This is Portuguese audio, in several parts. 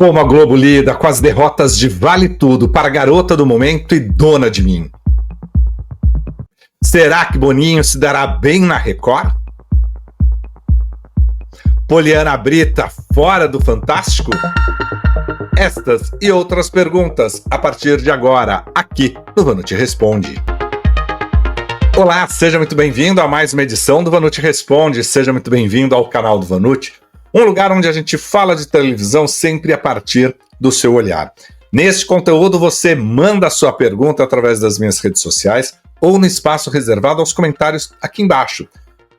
Como a Globo lida com as derrotas de Vale Tudo para a garota do momento e dona de mim? Será que Boninho se dará bem na Record? Poliana Brita fora do Fantástico? Estas e outras perguntas a partir de agora, aqui no Vanucci Responde. Olá, seja muito bem-vindo a mais uma edição do Vanucci Responde, seja muito bem-vindo ao canal do Vanucci, um lugar onde a gente fala de televisão sempre a partir do seu olhar. Neste conteúdo você manda a sua pergunta através das minhas redes sociais ou no espaço reservado aos comentários aqui embaixo.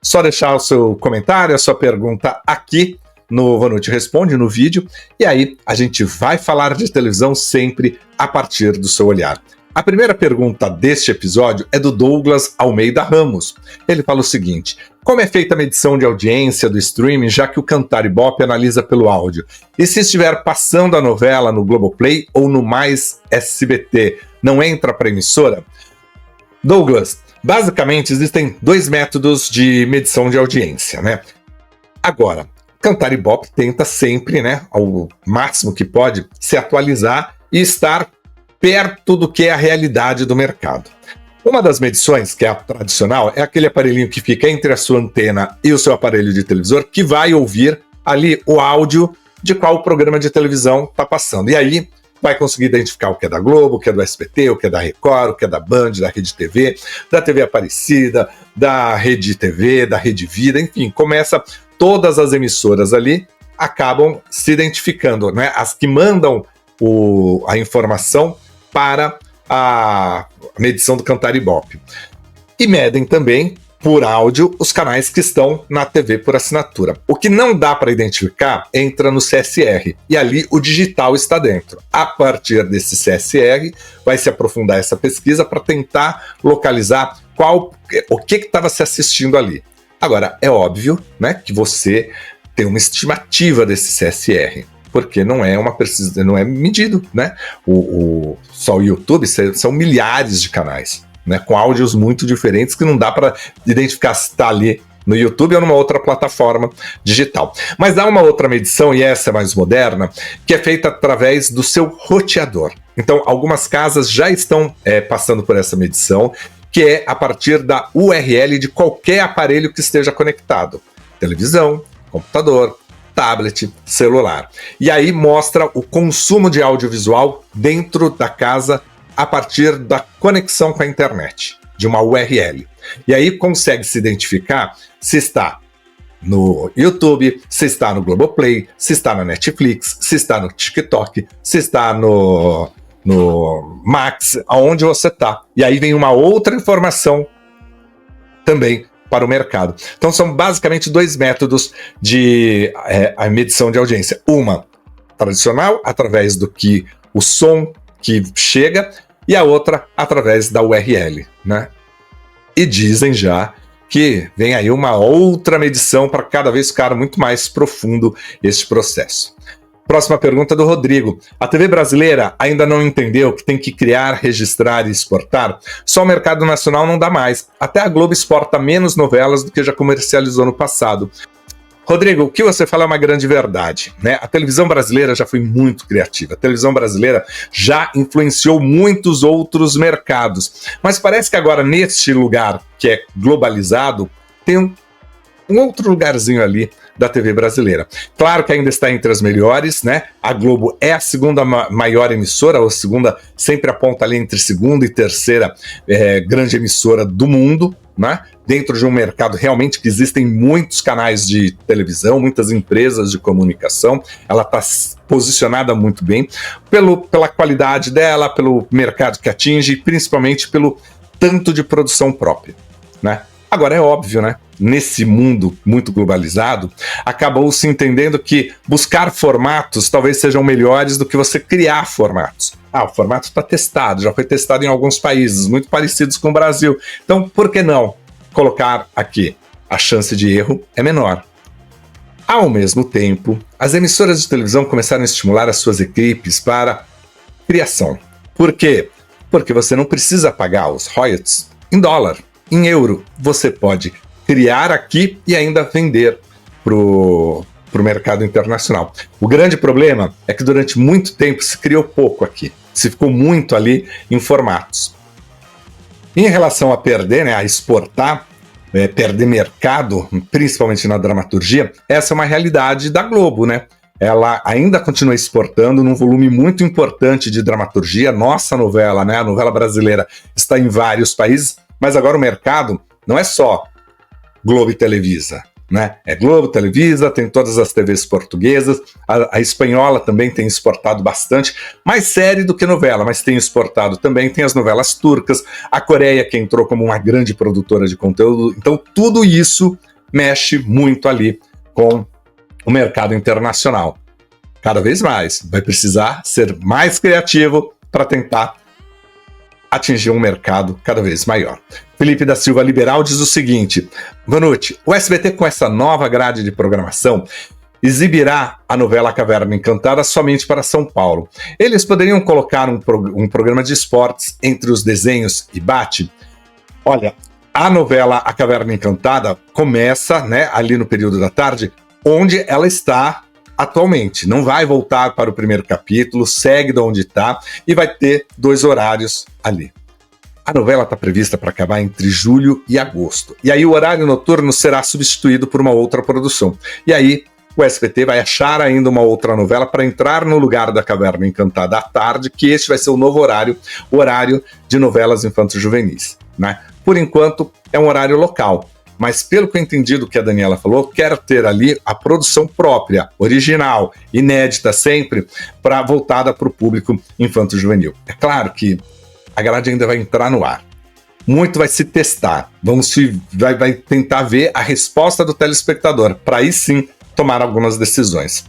Só deixar o seu comentário, a sua pergunta aqui no Vanucci Responde, no vídeo, e aí a gente vai falar de televisão sempre a partir do seu olhar. A primeira pergunta deste episódio é do Douglas Almeida Ramos. Ele fala o seguinte: como é feita a medição de audiência do streaming, já que o Cantar Ibope analisa pelo áudio? E se estiver passando a novela no Globoplay ou no Mais SBT, não entra para a emissora? Douglas, basicamente existem dois métodos de medição de audiência, né? Agora, Cantar Ibope tenta sempre, né, ao máximo que pode, se atualizar e estar perto do que é a realidade do mercado. Uma das medições, que é a tradicional, é aquele aparelhinho que fica entre a sua antena e o seu aparelho de televisor, que vai ouvir ali o áudio de qual programa de televisão está passando. E aí vai conseguir identificar o que é da Globo, o que é do SBT, o que é da Record, o que é da Band, da Rede TV, da TV Aparecida, da Rede TV, da Rede Vida, enfim, começa todas as emissoras ali, acabam se identificando, né? As que mandam a informação para a medição do Cantar Ibope. E medem também, por áudio, os canais que estão na TV por assinatura. O que não dá para identificar entra no CSR, e ali o digital está dentro. A partir desse CSR, vai se aprofundar essa pesquisa para tentar localizar o que estava se assistindo ali. Agora, é óbvio, né, que você tem uma estimativa desse CSR, porque não é medido, né? Só o YouTube são milhares de canais, né? Com áudios muito diferentes que não dá para identificar se está ali no YouTube ou numa outra plataforma digital. Mas há uma outra medição, e essa é mais moderna, que é feita através do seu roteador. Então, algumas casas já estão passando por essa medição, que é a partir da URL de qualquer aparelho que esteja conectado. Televisão, computador, tablet, celular. E aí mostra o consumo de audiovisual dentro da casa a partir da conexão com a internet, de uma URL. E aí consegue se identificar se está no YouTube, se está no Globoplay, se está na Netflix, se está no TikTok, se está no Max, aonde você está. E aí vem uma outra informação também para o mercado. Então são basicamente dois métodos de a medição de audiência. Uma tradicional, através do que o som que chega, e a outra através da URL, né? E dizem já que vem aí uma outra medição para cada vez ficar muito mais profundo este processo. Próxima pergunta do Rodrigo. A TV brasileira ainda não entendeu que tem que criar, registrar e exportar? Só o mercado nacional não dá mais. Até a Globo exporta menos novelas do que já comercializou no passado. Rodrigo, o que você fala é uma grande verdade, né? A televisão brasileira já foi muito criativa. A televisão brasileira já influenciou muitos outros mercados. Mas parece que agora, neste lugar que é globalizado, tem um outro lugarzinho ali da TV brasileira. Claro que ainda está entre as melhores, né? A Globo é a segunda maior emissora, ou a segunda, sempre aponta ali entre segunda e terceira grande emissora do mundo, né? Dentro de um mercado realmente que existem muitos canais de televisão, muitas empresas de comunicação, ela está posicionada muito bem pela qualidade dela, pelo mercado que atinge, e principalmente pelo tanto de produção própria, né? Agora é óbvio, né? Nesse mundo muito globalizado, acabou se entendendo que buscar formatos talvez sejam melhores do que você criar formatos. O formato está testado, já foi testado em alguns países, muito parecidos com o Brasil. Então, por que não colocar aqui? A chance de erro é menor. Ao mesmo tempo, as emissoras de televisão começaram a estimular as suas equipes para criação. Por quê? Porque você não precisa pagar os royalties em dólar. Em euro, você pode criar aqui e ainda vender para o mercado internacional. O grande problema é que durante muito tempo se criou pouco aqui, se ficou muito ali em formatos. Em relação a perder, né, a exportar, perder mercado, principalmente na dramaturgia, essa é uma realidade da Globo, né? Ela ainda continua exportando num volume muito importante de dramaturgia. Nossa novela, né, a novela brasileira está em vários países, mas agora o mercado não é só Globo e Televisa, né? É Globo, Televisa, tem todas as TVs portuguesas, a espanhola também tem exportado bastante, mais série do que novela, mas tem exportado também, tem as novelas turcas, a Coreia que entrou como uma grande produtora de conteúdo, então tudo isso mexe muito ali com o mercado internacional. Cada vez mais, vai precisar ser mais criativo para tentar atingir um mercado cada vez maior. Felipe da Silva Liberal diz o seguinte: Vanucci, o SBT com essa nova grade de programação exibirá a novela Caverna Encantada somente para São Paulo. Eles poderiam colocar um programa de esportes entre os desenhos e bate? Olha, a novela A Caverna Encantada começa, né, ali no período da tarde, onde ela está atualmente. Não vai voltar para o primeiro capítulo, segue de onde está e vai ter 2 horários ali. A novela está prevista para acabar entre julho e agosto. E aí o horário noturno será substituído por uma outra produção. E aí o SBT vai achar ainda uma outra novela para entrar no lugar da Caverna Encantada à tarde, que este vai ser o novo horário, o horário de novelas infanto-juvenis, né? Por enquanto é um horário local. Mas pelo que eu entendi do que a Daniela falou, quer ter ali a produção própria, original, inédita sempre, voltada para o público infanto-juvenil. É claro que a grade ainda vai entrar no ar. Muito vai se testar. Vai tentar ver a resposta do telespectador, para aí sim tomar algumas decisões.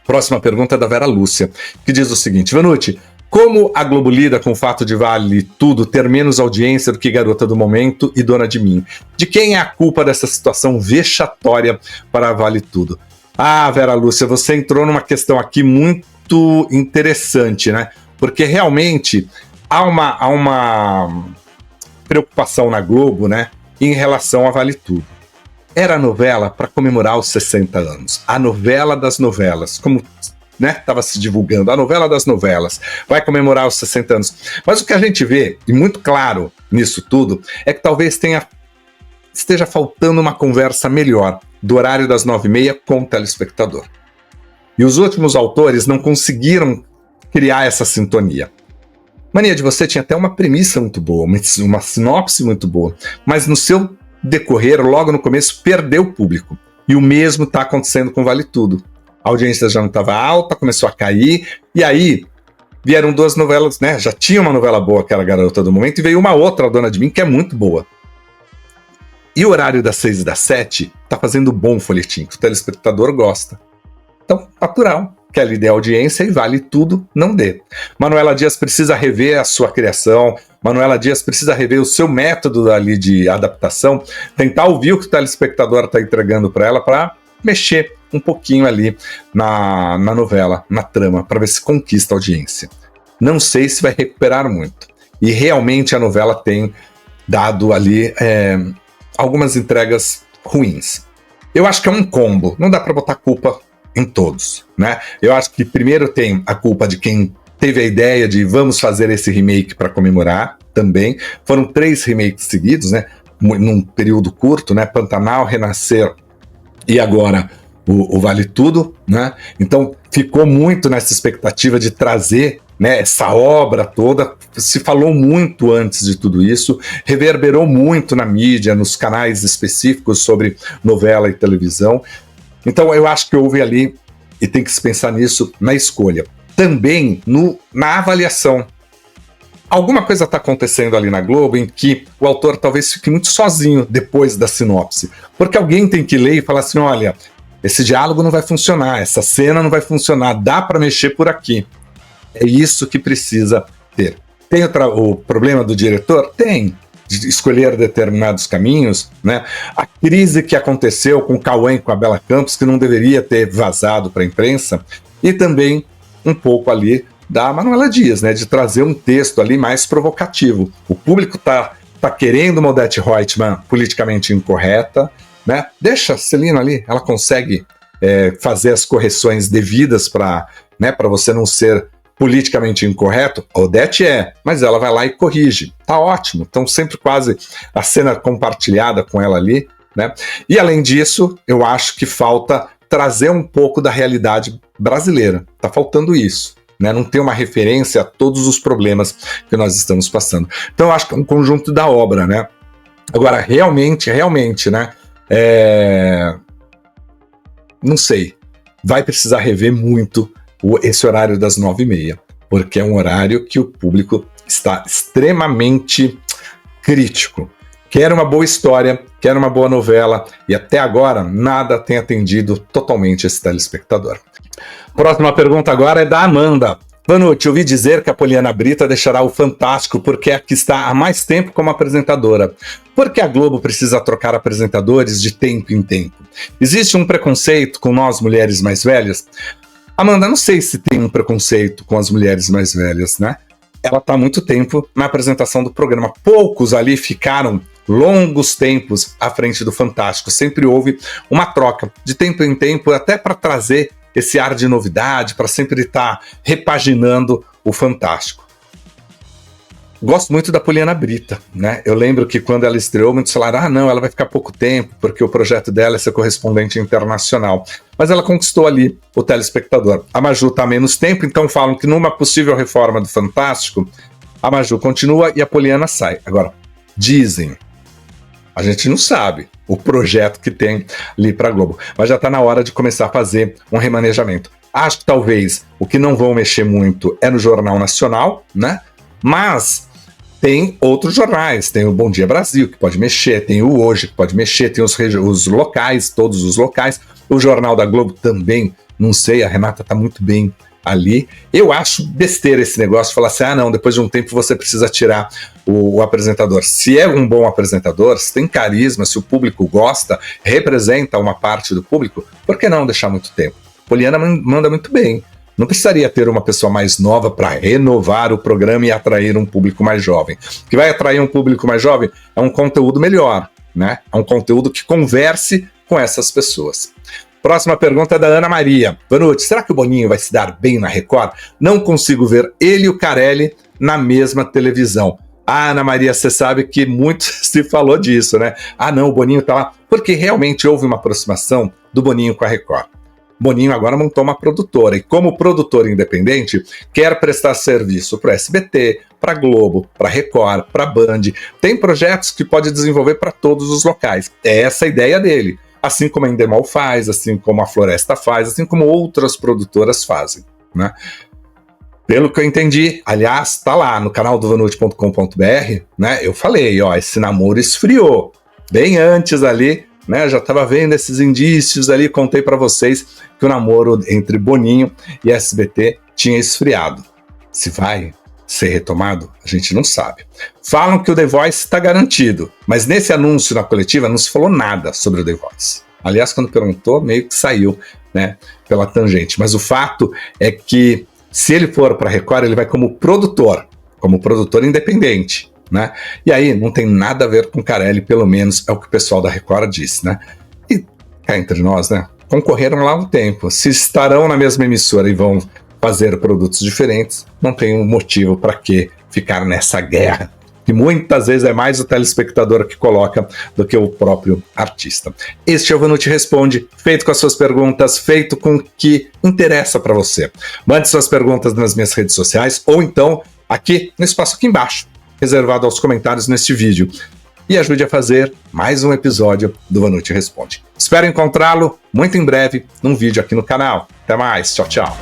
Próxima pergunta é da Vera Lúcia, que diz o seguinte: Vanucci, como a Globo lida com o fato de Vale Tudo ter menos audiência do que Garota do Momento e Dona de Mim? De quem é a culpa dessa situação vexatória para Vale Tudo? Ah, Vera Lúcia, você entrou numa questão aqui muito interessante, né? Porque realmente há uma preocupação na Globo, né, em relação a Vale Tudo. Era a novela para comemorar os 60 anos. A novela das novelas, como estava se divulgando, a novela das novelas, vai comemorar os 60 anos. Mas o que a gente vê, e muito claro nisso tudo, é que talvez esteja faltando uma conversa melhor do horário das 9h30 com o telespectador. E os últimos autores não conseguiram criar essa sintonia. Mania de Você tinha até uma premissa muito boa, uma sinopse muito boa, mas no seu decorrer, logo no começo, perdeu o público. E o mesmo está acontecendo com Vale Tudo. A audiência já não estava alta, começou a cair, e aí vieram 2 novelas, né? Já tinha uma novela boa, que era a Garota do Momento, e veio uma outra, a Dona de Mim, que é muito boa. E o horário das 6 e das 7 tá fazendo bom folhetim, que o telespectador gosta. Então, natural, que ali dê audiência e Vale Tudo não dê. Manuela Dias precisa rever a sua criação, Manuela Dias precisa rever o seu método ali de adaptação, tentar ouvir o que o telespectador está entregando para ela, para mexer um pouquinho ali na novela, na trama, para ver se conquista a audiência. Não sei se vai recuperar muito. E realmente a novela tem dado ali algumas entregas ruins. Eu acho que é um combo, não dá para botar culpa em todos, né? Eu acho que primeiro tem a culpa de quem teve a ideia de vamos fazer esse remake para comemorar também. Foram 3 remakes seguidos, né? Num período curto, né? Pantanal, Renascer e agora o Vale Tudo, né? Então ficou muito nessa expectativa de trazer, né, essa obra toda. Se falou muito antes de tudo isso, reverberou muito na mídia, nos canais específicos sobre novela e televisão. Então eu acho que houve ali, e tem que se pensar nisso, na escolha. Também na avaliação. Alguma coisa está acontecendo ali na Globo em que o autor talvez fique muito sozinho depois da sinopse. Porque alguém tem que ler e falar assim, olha, esse diálogo não vai funcionar, essa cena não vai funcionar, dá para mexer por aqui. É isso que precisa ter. Tem o problema do diretor? Tem. De escolher determinados caminhos, né? A crise que aconteceu com o Cauã e com a Bela Campos, que não deveria ter vazado para a imprensa, e também um pouco ali da Manuela Dias, né? De trazer um texto ali mais provocativo. O público tá querendo uma Odete Roitman politicamente incorreta, né? Deixa a Celina ali, ela consegue fazer as correções devidas para, né, para você não ser politicamente incorreto. A Odete mas ela vai lá e corrige. Tá ótimo. Então sempre quase a cena compartilhada com ela ali, né? E além disso, eu acho que falta trazer um pouco da realidade brasileira. Tá faltando isso, né? Não tem uma referência a todos os problemas que nós estamos passando. Então eu acho que é um conjunto da obra, né? Agora, realmente, né? Não sei. Vai precisar rever muito esse horário das 9h30, porque é um horário que o público está extremamente crítico. Quer uma boa história, quer uma boa novela, e até agora nada tem atendido totalmente esse telespectador. Próxima pergunta agora é da Amanda. Vanucci, ouvi dizer que a Poliana Brita deixará o Fantástico porque é que está há mais tempo como apresentadora. Por que a Globo precisa trocar apresentadores de tempo em tempo? Existe um preconceito com nós, mulheres mais velhas? Amanda, não sei se tem um preconceito com as mulheres mais velhas, né? Ela está há muito tempo na apresentação do programa. Poucos ali ficaram longos tempos à frente do Fantástico. Sempre houve uma troca de tempo em tempo, até para trazer esse ar de novidade, para sempre estar repaginando o Fantástico. Gosto muito da Poliana Brita, né? Eu lembro que quando ela estreou, muitos falaram, não, ela vai ficar pouco tempo, porque o projeto dela é ser correspondente internacional. Mas ela conquistou ali o telespectador. A Maju está há menos tempo, então falam que numa possível reforma do Fantástico, a Maju continua e a Poliana sai. Agora, dizem, a gente não sabe o projeto que tem ali para a Globo, mas já está na hora de começar a fazer um remanejamento. Acho que talvez o que não vão mexer muito é no Jornal Nacional, né? Mas tem outros jornais, tem o Bom Dia Brasil, que pode mexer, tem o Hoje, que pode mexer, tem os locais, todos os locais. O Jornal da Globo também, não sei, a Renata está muito bem ali. Eu acho besteira esse negócio de falar assim, não, depois de um tempo você precisa tirar o apresentador. Se é um bom apresentador, se tem carisma, se o público gosta, representa uma parte do público, por que não deixar muito tempo? Poliana manda muito bem. Não precisaria ter uma pessoa mais nova para renovar o programa e atrair um público mais jovem. O que vai atrair um público mais jovem é um conteúdo melhor, né? É um conteúdo que converse com essas pessoas. Próxima pergunta é da Ana Maria. Vanucci, será que o Boninho vai se dar bem na Record? Não consigo ver ele e o Carelli na mesma televisão. Ana Maria, você sabe que muito se falou disso, né? Não, o Boninho tá lá. Porque realmente houve uma aproximação do Boninho com a Record. Boninho agora montou uma produtora e como produtor independente quer prestar serviço para o SBT, para Globo, para Record, para Band. Tem projetos que pode desenvolver para todos os locais. É essa a ideia dele. Assim como a Endemol faz, assim como a Floresta faz, assim como outras produtoras fazem, né? Pelo que eu entendi, aliás, tá lá no canal do vanucci.com.br, né? Eu falei, esse namoro esfriou. Bem antes ali, né? Já estava vendo esses indícios ali, contei para vocês que o namoro entre Boninho e SBT tinha esfriado. Se vai ser retomado, a gente não sabe. Falam que o The Voice está garantido, mas nesse anúncio na coletiva não se falou nada sobre o The Voice. Aliás, quando perguntou, meio que saiu, né, pela tangente. Mas o fato é que se ele for para a Record, ele vai como produtor independente, né? E aí não tem nada a ver com Carelli, pelo menos é o que o pessoal da Record disse, né? E cá entre nós, né? Concorreram lá um tempo. Se estarão na mesma emissora e vão fazer produtos diferentes, não tem um motivo para que ficar nessa guerra, que muitas vezes é mais o telespectador que coloca do que o próprio artista. Este é o Vanucci Responde, feito com as suas perguntas, feito com o que interessa para você. Mande suas perguntas nas minhas redes sociais ou então aqui no espaço aqui embaixo, reservado aos comentários neste vídeo. E ajude a fazer mais um episódio do Vanucci Responde. Espero encontrá-lo muito em breve num vídeo aqui no canal. Até mais, tchau, tchau.